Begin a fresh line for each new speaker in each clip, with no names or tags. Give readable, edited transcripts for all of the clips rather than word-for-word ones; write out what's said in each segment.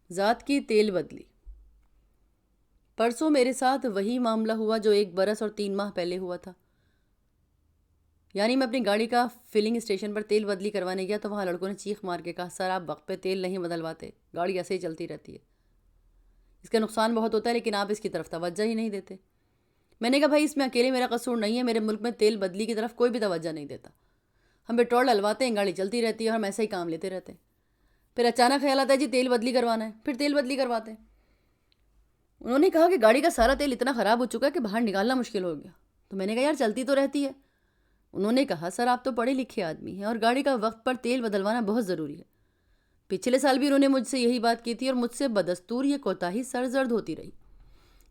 ذات کی تیل بدلی۔ پرسوں میرے ساتھ وہی معاملہ ہوا جو 1 برس اور 3 ماہ پہلے ہوا تھا۔ یعنی میں اپنی گاڑی کا فلنگ اسٹیشن پر تیل بدلی کروانے گیا تو وہاں لڑکوں نے چیخ مار کے کہا، سر آپ وقت پہ تیل نہیں بدلواتے، گاڑی ایسے ہی چلتی رہتی ہے، اس کا نقصان بہت ہوتا ہے لیکن آپ اس کی طرف توجہ ہی نہیں دیتے۔ میں نے کہا بھائی اس میں اکیلے میرا قصور نہیں ہے، میرے ملک میں تیل بدلی کی طرف کوئی بھی توجہ نہیں دیتا، ہم پیٹرول ڈلواتے ہیں، گاڑی چلتی رہتی ہے اور ہم ایسا ہی کام لیتے رہتے ہیں۔ پھر اچانک خیال آتا ہے جی تیل بدلی کروانا ہے، پھر تیل بدلی کرواتے ہیں۔ انہوں نے کہا کہ گاڑی کا سارا تیل اتنا خراب ہو چکا ہے کہ باہر نکالنا مشکل ہو گیا۔ تو میں نے کہا یار چلتی تو رہتی ہے۔ انہوں نے کہا سر آپ تو پڑھے لکھے آدمی ہیں اور گاڑی کا وقت پر تیل بدلوانا بہت ضروری ہے۔ پچھلے سال بھی انہوں نے مجھ سے یہی بات کی تھی اور مجھ سے بدستور یہ کوتاہی سرزرد ہوتی رہی۔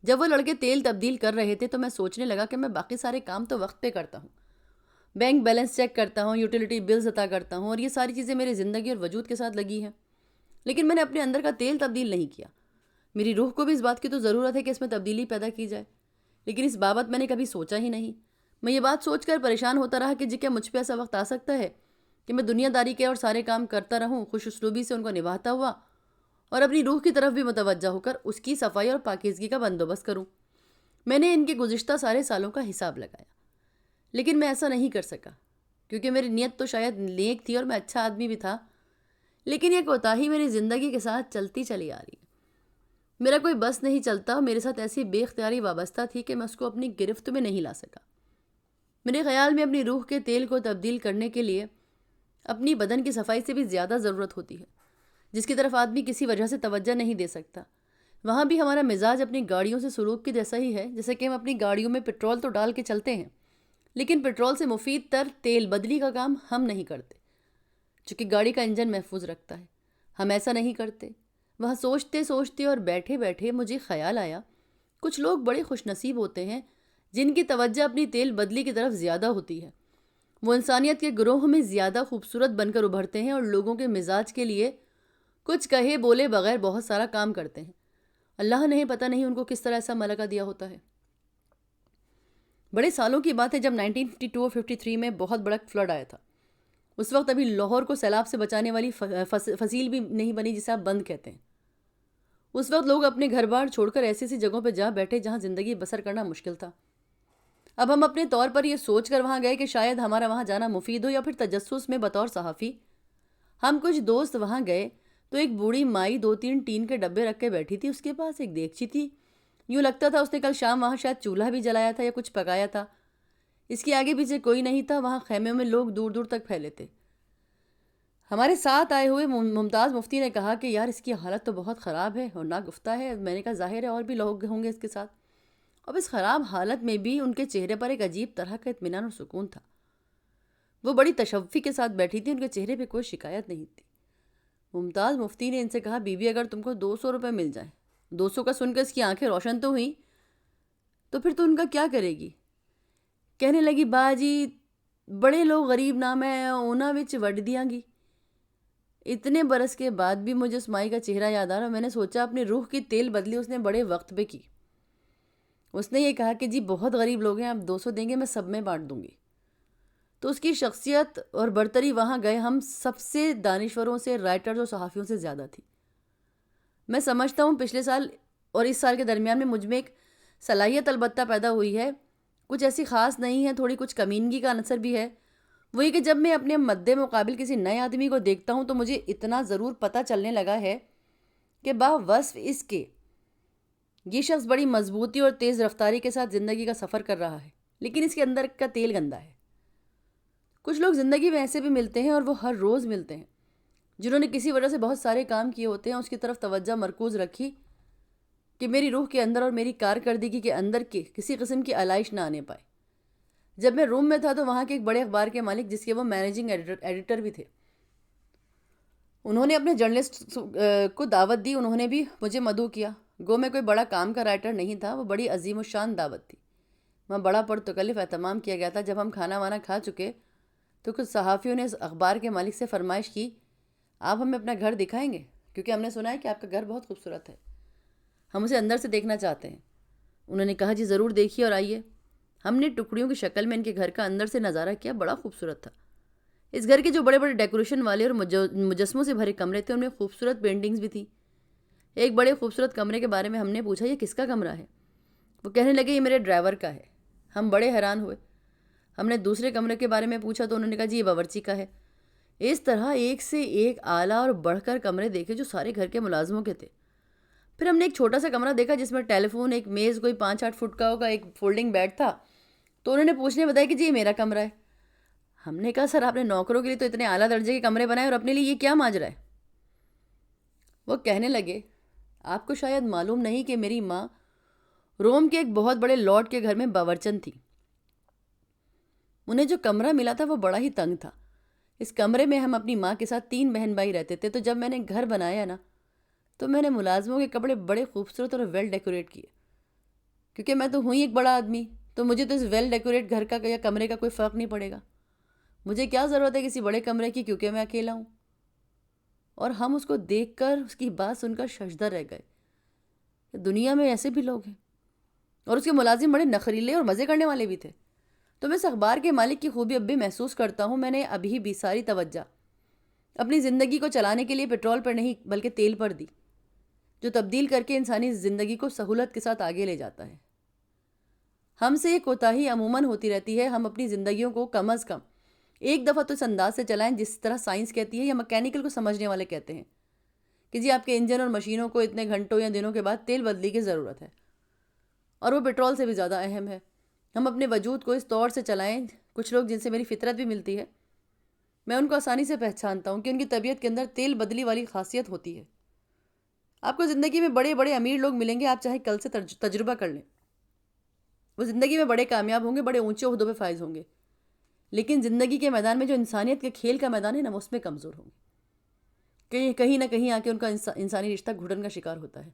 جب وہ لڑکے تیل تبدیل کر رہے تھے تو میں سوچنے لگا کہ میں باقی سارے کام تو وقت پہ کرتا ہوں، بینک بیلنس چیک کرتا ہوں، یوٹیلیٹی بلز ادا کرتا ہوں اور یہ ساری چیزیں میری زندگی اور وجود کے ساتھ لگی ہیں، لیکن میں نے اپنے اندر کا تیل تبدیل نہیں کیا۔ میری روح کو بھی اس بات کی تو ضرورت ہے کہ اس میں تبدیلی پیدا کی جائے، لیکن اس بابت میں نے کبھی سوچا ہی نہیں۔ میں یہ بات سوچ کر پریشان ہوتا رہا کہ جی کیا مجھ پہ ایسا وقت آ سکتا ہے کہ میں دنیا داری کے اور سارے کام کرتا رہوں، خوش اسلوبی سے ان کو نبھاتا ہوا اور اپنی روح کی طرف بھی متوجہ ہو کر اس کی صفائی اور پاکیزگی کا بندوبست کروں۔ میں نے ان کے گزشتہ سارے سالوں کا حساب لگایا، لیکن میں ایسا نہیں کر سکا کیونکہ میری نیت تو شاید نیک تھی اور میں اچھا آدمی بھی تھا، لیکن یہ کوتاہی میری زندگی کے ساتھ چلتی چلی آ رہی ہے۔ میرا کوئی بس نہیں چلتا اور میرے ساتھ ایسی بے اختیاری وابستہ تھی کہ میں اس کو اپنی گرفت میں نہیں لا سکا۔ میرے خیال میں اپنی روح کے تیل کو تبدیل کرنے کے لیے اپنی بدن کی صفائی سے بھی زیادہ ضرورت ہوتی ہے، جس کی طرف آدمی کسی وجہ سے توجہ نہیں دے سکتا۔ وہاں بھی ہمارا مزاج اپنی گاڑیوں سے سلوک کے جیسا ہی ہے، جیسے کہ ہم اپنی گاڑیوں میں پٹرول تو ڈال کے چلتے ہیں، لیکن پٹرول سے مفید تر تیل بدلی کا کام ہم نہیں کرتے، چونکہ گاڑی کا انجن محفوظ رکھتا ہے۔ ہم ایسا نہیں کرتے۔ وہاں سوچتے سوچتے اور بیٹھے بیٹھے مجھے خیال آیا، کچھ لوگ بڑے خوش نصیب ہوتے ہیں جن کی توجہ اپنی تیل بدلی کی طرف زیادہ ہوتی ہے۔ وہ انسانیت کے گروہ میں زیادہ خوبصورت بن کر ابھرتے ہیں اور لوگوں کے مزاج کے لیے کچھ کہے بولے بغیر بہت سارا کام کرتے ہیں۔ اللہ نے پتہ نہیں ان کو کس طرح ایسا ملکہ دیا ہوتا ہے۔ بڑے سالوں کی بات ہے جب 1952 اور 53 میں بہت بڑا فلڈ آیا تھا۔ اس وقت ابھی لاہور کو سیلاب سے بچانے والی فصیل بھی نہیں بنی جسے آپ بند کہتے ہیں۔ اس وقت لوگ اپنے گھر بار چھوڑ کر ایسی ایسی جگہوں پہ جا بیٹھے جہاں زندگی بسر کرنا مشکل تھا۔ اب ہم اپنے طور پر یہ سوچ کر وہاں گئے کہ شاید ہمارا وہاں جانا مفید ہو، یا پھر تجسس میں بطور صحافی۔ ہم کچھ دوست وہاں گئے تو ایک بوڑھی مائی 2-3 ٹین کے ڈبے رکھ کے بیٹھی تھی، اس کے پاس ایک دیگچی تھی، یوں لگتا تھا اس نے کل شام وہاں شاید چولہا بھی جلایا تھا یا کچھ پکایا تھا۔ اس کے آگے پیچھے کوئی نہیں تھا، وہاں خیمے میں لوگ دور دور تک پھیلے تھے۔ ہمارے ساتھ آئے ہوئے ممتاز مفتی نے کہا کہ یار اس کی حالت تو بہت خراب ہے اور ناگفتہ ہے۔ میں نے کہا ظاہر ہے اور بھی لوگ ہوں گے اس کے ساتھ، اب اس خراب حالت میں بھی ان کے چہرے پر ایک عجیب طرح کا اطمینان اور سکون تھا۔ وہ بڑی تشفی کے ساتھ بیٹھی تھی، ان کے چہرے پہ کوئی شکایت نہیں تھی۔ ممتاز مفتی نے ان سے کہا بی بی اگر تم کو 200 روپے مل جائیں، 200 کا سن کر اس کی آنکھیں روشن تو ہوئیں، تو پھر تو ان کا کیا کرے گی؟ کہنے لگی باجی بڑے لوگ غریب نہ میں اونا وچ وڈ دیاں گی۔ اتنے برس کے بعد بھی مجھے اس مائی کا چہرہ یاد آ رہا، میں نے سوچا اپنی روح کی تیل بدلی اس نے بڑے وقت پہ کی۔ اس نے یہ کہا کہ جی بہت غریب لوگ ہیں، آپ 200 دیں گے میں سب میں بانٹ دوں گی۔ تو اس کی شخصیت اور برتری وہاں گئے ہم سب سے دانشوروں سے، رائٹرز اور صحافیوں سے زیادہ تھی۔ میں سمجھتا ہوں پچھلے سال اور اس سال کے درمیان میں مجھ میں ایک صلاحیت البتہ پیدا ہوئی ہے، کچھ ایسی خاص نہیں ہے، تھوڑی کچھ کمینگی کا عنصر بھی ہے۔ وہی کہ جب میں اپنے مد مقابل کسی نئے آدمی کو دیکھتا ہوں تو مجھے اتنا ضرور پتہ چلنے لگا ہے کہ باوصف اس کے یہ شخص بڑی مضبوطی اور تیز رفتاری کے ساتھ زندگی کا سفر کر رہا ہے، لیکن اس کے اندر کا تیل گندا ہے۔ کچھ لوگ زندگی میں ایسے بھی ملتے ہیں اور وہ ہر روز ملتے ہیں، جنہوں نے کسی وجہ سے بہت سارے کام کیے ہوتے ہیں، اس کی طرف توجہ مرکوز رکھی کہ میری روح کے اندر اور میری کارکردگی کے اندر کے کسی قسم کی علائش نہ آنے پائے۔ جب میں روم میں تھا تو وہاں کے ایک بڑے اخبار کے مالک، جس کے وہ مینیجنگ ایڈیٹر بھی تھے، انہوں نے اپنے جرنلسٹ کو دعوت دی، انہوں نے بھی مجھے مدعو کیا۔ گو میں کوئی بڑا کام کا رائٹر نہیں تھا، وہ بڑی عظیم الشان دعوت تھی۔ وہاں بڑا پرتکلف اہتمام کیا گیا تھا۔ جب ہم کھانا وانا کھا چکے تو کچھ صحافیوں نے اس اخبار کے مالک سے فرمائش کی، آپ ہمیں اپنا گھر دکھائیں گے؟ کیونکہ ہم نے سنا ہے کہ آپ کا گھر بہت خوبصورت ہے، ہم اسے اندر سے دیکھنا چاہتے ہیں۔ انہوں نے کہا جی ضرور دیکھیے اور آئیے۔ ہم نے ٹکڑیوں کی شکل میں ان کے گھر کا اندر سے نظارہ کیا، بڑا خوبصورت تھا۔ اس گھر کے جو بڑے بڑے ڈیکوریشن والے اور مجسموں سے بھرے کمرے تھے، ان میں خوبصورت پینٹنگز بھی تھیں، ایک بڑے خوبصورت کمرے کے بارے میں ہم نے پوچھا یہ کس کا کمرہ ہے؟ وہ کہنے لگے یہ میرے ڈرائیور کا ہے۔ ہم بڑے حیران ہوئے۔ ہم نے دوسرے کمرے کے بارے میں پوچھا تو انہوں نے کہا جی یہ باورچی کا ہے۔ اس طرح ایک سے ایک اعلیٰ اور بڑھ کر کمرے دیکھے جو سارے گھر کے ملازموں کے تھے۔ پھر ہم نے ایک چھوٹا سا کمرہ دیکھا جس میں ٹیلی فون، ایک میز کوئی 5-8 فٹ کا ہوگا، ایک فولڈنگ بیڈ تھا۔ تو انہوں نے پوچھنے بتایا کہ جی یہ میرا کمرہ ہے۔ ہم نے کہا سر آپ نے نوکروں کے لیے تو اتنے اعلیٰ درجے کے کمرے بنائے اور اپنے لیے یہ کیا ماجرا ہے؟ وہ کہنے لگے آپ کو شاید معلوم نہیں کہ میری ماں روم کے ایک بہت بڑے لارڈ کے گھر میں باورچن تھی۔ انہیں جو کمرہ ملا تھا وہ بڑا ہی تنگ تھا۔ اس کمرے میں ہم اپنی ماں کے ساتھ 3 بہن بھائی رہتے تھے۔ تو جب میں نے گھر بنایا نا تو میں نے ملازموں کے کپڑے بڑے خوبصورت اور ویل ڈیکوریٹ کیے، کیونکہ میں تو ہوں ہی ایک بڑا آدمی، تو مجھے تو اس ویل ڈیکوریٹ گھر کا یا کمرے کا کوئی فرق نہیں پڑے گا۔ مجھے کیا ضرورت ہے کسی بڑے کمرے کی، کیونکہ میں اکیلا ہوں۔ اور ہم اس کو دیکھ کر، اس کی بات سن کر ششدر رہ گئے کہ دنیا میں ایسے بھی لوگ ہیں۔ اور اس کے ملازم بڑے نخریلے اور مزے کرنے والے بھی تھے۔ تو میں اس اخبار کے مالک کی خوبی اب بھی محسوس کرتا ہوں۔ میں نے ابھی بھی ساری توجہ اپنی زندگی کو چلانے کے لیے پیٹرول پر نہیں بلکہ تیل پر دی، جو تبدیل کر کے انسانی زندگی کو سہولت کے ساتھ آگے لے جاتا ہے۔ ہم سے یہ کوتاہی عموماً ہوتی رہتی ہے۔ ہم اپنی زندگیوں کو کم از کم ایک دفعہ تو اس انداز سے چلائیں جس طرح سائنس کہتی ہے یا مکینیکل کو سمجھنے والے کہتے ہیں کہ جی آپ کے انجن اور مشینوں کو اتنے گھنٹوں یا دنوں کے بعد تیل بدلی کی ضرورت ہے، اور وہ پیٹرول سے بھی زیادہ اہم ہے۔ ہم اپنے وجود کو اس طور سے چلائیں۔ کچھ لوگ جن سے میری فطرت بھی ملتی ہے، میں ان کو آسانی سے پہچانتا ہوں کہ ان کی طبیعت کے اندر تیل بدلی والی خاصیت ہوتی ہے۔ آپ کو زندگی میں بڑے بڑے امیر لوگ ملیں گے، آپ چاہے کل سے تجربہ کر لیں، وہ زندگی میں بڑے کامیاب ہوں گے، بڑے اونچے عہدوں پہ فائز ہوں گے، لیکن زندگی کے میدان میں جو انسانیت کے کھیل کا میدان ہے نا، اس میں کمزور ہوں گے۔ کہیں نہ کہیں آ کے ان کا انسانی رشتہ گھٹن کا شکار ہوتا ہے۔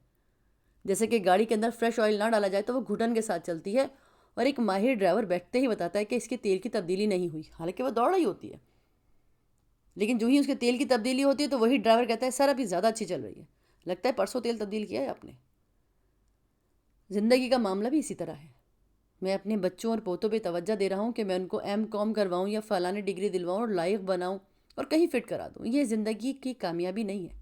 جیسے کہ گاڑی کے اندر فریش آئل نہ ڈالا جائے تو وہ گھٹن کے ساتھ چلتی ہے، اور ایک ماہر ڈرائیور بیٹھتے ہی بتاتا ہے کہ اس کے تیل کی تبدیلی نہیں ہوئی، حالانکہ وہ دوڑ رہی ہوتی ہے، لیکن جو ہی اس کے تیل کی تبدیلی ہوتی ہے تو وہی ڈرائیور کہتا ہے سر ابھی زیادہ اچھی چل رہی ہے، لگتا ہے پرسوں تیل تبدیل کیا ہے آپ نے۔ زندگی کا معاملہ بھی اسی طرح ہے۔ میں اپنے بچوں اور پوتوں پہ توجہ دے رہا ہوں کہ میں ان کو M.Com کرواؤں یا فلانے ڈگری دلواؤں اور لائق بناؤں اور کہیں فٹ کرا دوں۔ یہ زندگی کی کامیابی نہیں ہے۔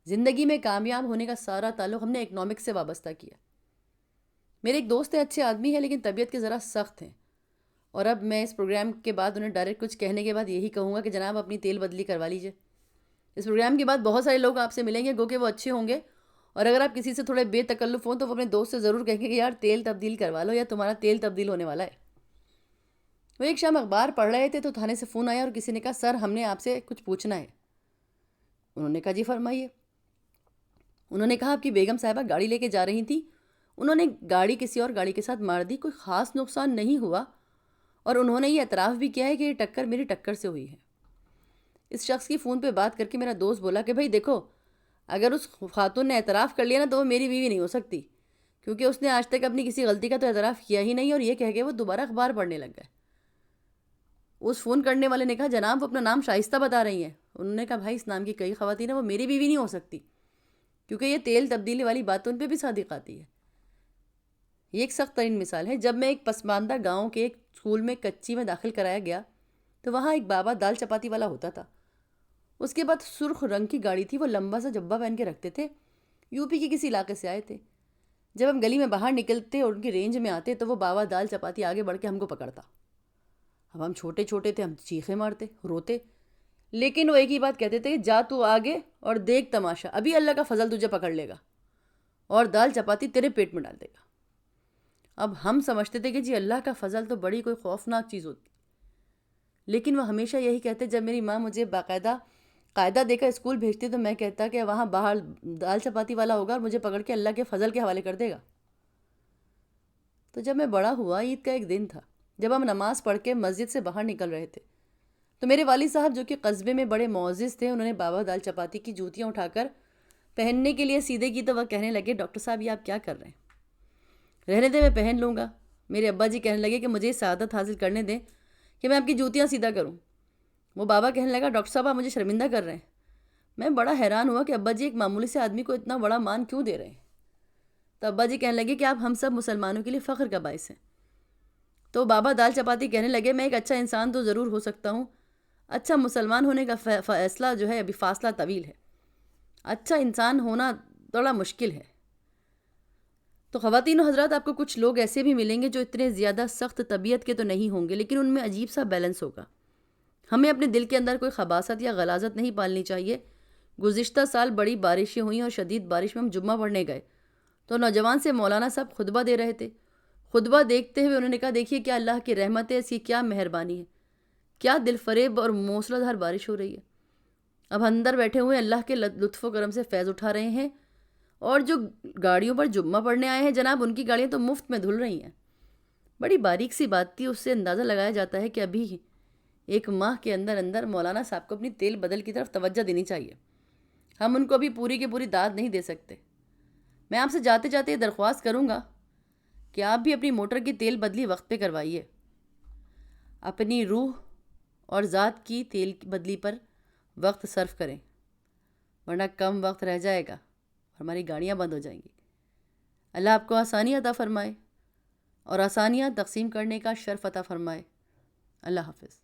زندگی میں کامیاب ہونے کا سارا تعلق ہم نے اکنامکس سے وابستہ کیا۔ میرے ایک دوست ہیں، اچھے آدمی ہیں، لیکن طبیعت کے ذرا سخت ہیں، اور اب میں اس پروگرام کے بعد انہیں ڈائریکٹ کچھ کہنے کے بعد یہی کہوں گا کہ جناب اپنی تیل بدلی کروا لیجئے۔ اس پروگرام کے بعد بہت سارے لوگ آپ سے ملیں گے، گو کہ وہ اچھے ہوں گے، اور اگر آپ کسی سے تھوڑے بے تکلف ہوں تو وہ اپنے دوست سے ضرور کہیں گے کہ یار تیل تبدیل کروا لو یا تمہارا تیل تبدیل ہونے والا ہے۔ وہ ایک شام اخبار پڑھ رہے تھے تو تھانے سے فون آیا اور کسی نے کہا سر ہم نے آپ سے کچھ پوچھنا ہے۔ انہوں نے کہا جی فرمائیے۔ انہوں نے کہا آپ کی بیگم صاحبہ گاڑی لے کے جا رہی تھی، انہوں نے گاڑی کسی اور گاڑی کے ساتھ مار دی، کوئی خاص نقصان نہیں ہوا، اور انہوں نے یہ اعتراف بھی کیا ہے کہ یہ ٹکر میری ٹکر سے ہوئی ہے۔ اس شخص کی فون پہ بات کر کے میرا دوست بولا کہ بھائی دیکھو، اگر اس خاتون نے اعتراف کر لیا نا تو وہ میری بیوی نہیں ہو سکتی، کیونکہ اس نے آج تک اپنی کسی غلطی کا تو اعتراف کیا ہی نہیں، اور یہ کہہ کے وہ دوبارہ اخبار پڑھنے لگ گئے۔ اس فون کرنے والے نے کہا جناب وہ اپنا نام شائستہ بتا رہی ہیں۔ انہوں نے کہا بھائی اس نام کی کئی خواتین ہیں، وہ میری بیوی نہیں ہو سکتی، کیونکہ یہ تیل تبدیلی والی بات ان پہ بھی صادق آتی ہے۔ یہ ایک سخت ترین مثال ہے۔ جب میں ایک پسماندہ گاؤں کے ایک اسکول میں کچی میں داخل کرایا گیا تو وہاں ایک بابا دال چپاتی والا ہوتا تھا۔ اس کے بعد سرخ رنگ کی گاڑی تھی، وہ لمبا سا جبہ پہن کے رکھتے تھے، یوپی کے کسی علاقے سے آئے تھے۔ جب ہم گلی میں باہر نکلتے اور ان کی رینج میں آتے تو وہ بابا دال چپاتی آگے بڑھ کے ہم کو پکڑتا۔ اب ہم چھوٹے چھوٹے تھے، ہم چیخیں مارتے، روتے، لیکن وہ ایک ہی بات کہتے تھے کہ جا تو آگے اور دیکھ تماشا، ابھی اللہ کا فضل تجھے پکڑ لے گا اور دال چپاتی تیرے پیٹ میں ڈال دے گا۔ اب ہم سمجھتے تھے کہ جی اللہ کا فضل تو بڑی کوئی خوفناک چیز ہوتی، لیکن وہ ہمیشہ یہی کہتے۔ جب میری ماں مجھے باقاعدہ قاعدہ دے کر اسکول بھیجتی تو میں کہتا کہ وہاں باہر دال چپاتی والا ہوگا اور مجھے پکڑ کے اللہ کے فضل کے حوالے کر دے گا۔ تو جب میں بڑا ہوا، عید کا ایک دن تھا، جب ہم نماز پڑھ کے مسجد سے باہر نکل رہے تھے تو میرے والد صاحب جو کہ قصبے میں بڑے معزز تھے، انہوں نے بابا دال چپاتی کی جوتیاں اٹھا کر پہننے کے لیے سیدھے کی تو وہ کہنے لگے ڈاکٹر صاحب یہ آپ کیا کر رہے ہیں؟ رہنے دیں میں پہن لوں گا۔ میرے ابا جی کہنے لگے کہ مجھے یہ سعادت حاصل کرنے دیں کہ میں آپ کی جوتیاں سیدھا کروں۔ وہ بابا کہنے لگا ڈاکٹر صاحب آپ مجھے شرمندہ کر رہے ہیں۔ میں بڑا حیران ہوا کہ ابا جی ایک معمولی سے آدمی کو اتنا بڑا مان کیوں دے رہے ہیں۔ تو ابا جی کہنے لگے کہ آپ ہم سب مسلمانوں کے لیے فخر کا باعث ہیں۔ تو بابا دال چپاتی کہنے لگے میں ایک اچھا انسان تو ضرور ہو سکتا ہوں، اچھا مسلمان ہونے کا فیصلہ جو ہے ابھی فاصلہ طویل ہے۔ اچھا انسان ہونا بڑا مشکل ہے۔ تو خواتین و حضرات، آپ کو کچھ لوگ ایسے بھی ملیں گے جو اتنے زیادہ سخت طبیعت کے تو نہیں ہوں گے، لیکن ان میں عجیب سا بیلنس ہوگا۔ ہمیں اپنے دل کے اندر کوئی خباثت یا غلاظت نہیں پالنی چاہیے۔ گزشتہ سال بڑی بارشیں ہوئیں اور شدید بارش میں ہم جمعہ پڑھنے گئے تو نوجوان سے مولانا صاحب خطبہ دے رہے تھے۔ خطبہ دیکھتے ہوئے انہوں نے کہا، دیکھیے کیا اللہ کی رحمت ہے، اس کی کیا مہربانی ہے، کیا دل فریب اور موسلا دھار بارش ہو رہی ہے۔ اب اندر بیٹھے ہوئے اللہ کے لطف و کرم سے فیض اٹھا رہے ہیں، اور جو گاڑیوں پر جمعہ پڑھنے آئے ہیں جناب، ان کی گاڑیاں تو مفت میں دھل رہی ہیں۔ بڑی باریک سی بات تھی، اس سے اندازہ لگایا جاتا ہے کہ ابھی ایک ماہ کے اندر اندر مولانا صاحب کو اپنی تیل بدل کی طرف توجہ دینی چاہیے۔ ہم ان کو ابھی پوری کی پوری داد نہیں دے سکتے۔ میں آپ سے جاتے جاتے یہ درخواست کروں گا کہ آپ بھی اپنی موٹر کی تیل بدلی وقت پہ کروائیے۔ اپنی روح اور ذات کی تیل کی بدلی پر وقت صرف کریں، ورنہ کم وقت رہ جائے گا اور ہماری گاڑیاں بند ہو جائیں گی۔ اللہ آپ کو آسانی عطا فرمائے اور آسانیاں تقسیم کرنے کا شرف عطا فرمائے۔ اللہ حافظ۔